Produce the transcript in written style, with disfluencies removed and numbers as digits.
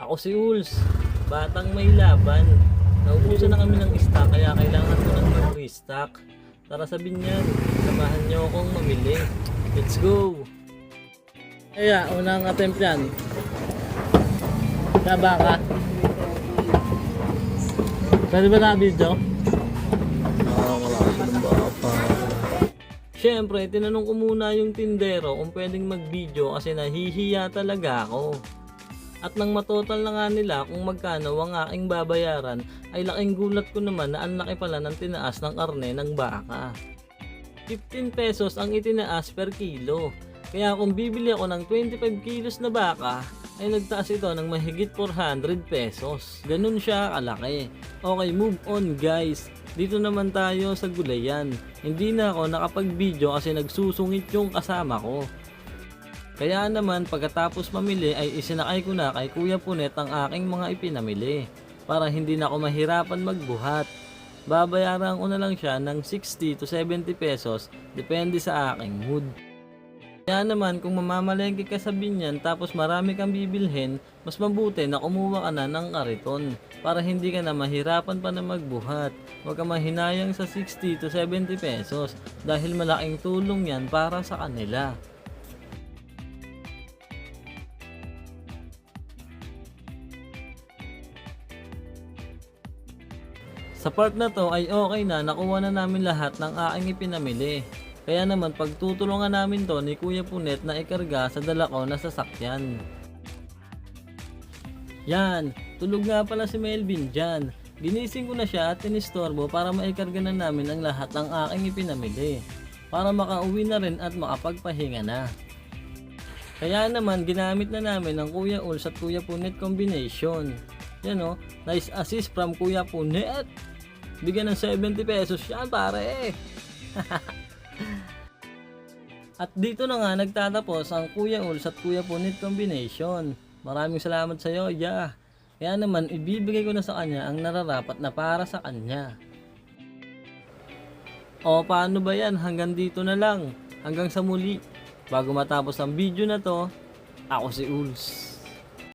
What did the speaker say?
Ako si Uls, batang may laban. Naubusan na kami ng stock kaya kailangan ko ng mag-restock. Tara sa binyan, samahan niyo akong mamili. Let's go! Kaya, unang attempt yan. Taba ka? Pwede ba na-video? Wala ka ng baka. Siyempre, tinanong ko muna yung tindero kung pwedeng mag-video kasi nahihiya talaga ako. At nang matotal na nga nila kung magkano ang aking babayaran, ay laking gulat ko naman na ang laki pala ng tinaas ng karne ng baka. 15 pesos ang itinaas per kilo. Kaya kung bibili ako ng 25 kilos na baka, ay nagtaas ito ng mahigit 400 pesos. Ganun siya kalaki. Okay, move on guys. Dito naman tayo sa gulayan. Hindi na ako nakapag-video kasi nagsusungit yung kasama ko. Kaya naman pagkatapos mamili ay isinakay ko na kay Kuya Punet ang aking mga ipinamili para hindi na ako mahirapan magbuhat. Babayaran ko na lang siya ng 60 to 70 pesos depende sa aking mood. Kaya naman kung mamamalengke ka sa binyan tapos marami kang bibilhin, mas mabuti na kumuha ka na ng kariton para hindi ka na mahirapan pa na magbuhat. Huwag ka mahinayang sa 60 to 70 pesos dahil malaking tulong yan para sa kanila. Sa part na to ay okay na, nakuha na namin lahat ng aking ipinamili. Kaya naman pagtutulungan namin to ni Kuya Punet na ikarga sa dala ko na sasakyan. Yan, tulog nga pala si Melvin dyan. Ginising ko na siya at tinistorbo para maikarga na namin ang lahat ng aking ipinamili. Para makauwi na rin at makapagpahinga na. Kaya naman ginamit na namin ang Kuya Uls at Kuya Punet combination. Yan o, nice assist from Kuya Punet. Bigyan ng 70 pesos yan pare. At dito na nga nagtatapos ang Kuya Uls at Kuya Punet combination. Maraming salamat sa iyo, yeah. Kaya naman ibibigay ko na sa kanya ang nararapat na para sa kanya. O paano ba yan? Hanggang dito na lang. Hanggang sa muli. Bago matapos ang video na to, ako si Uls.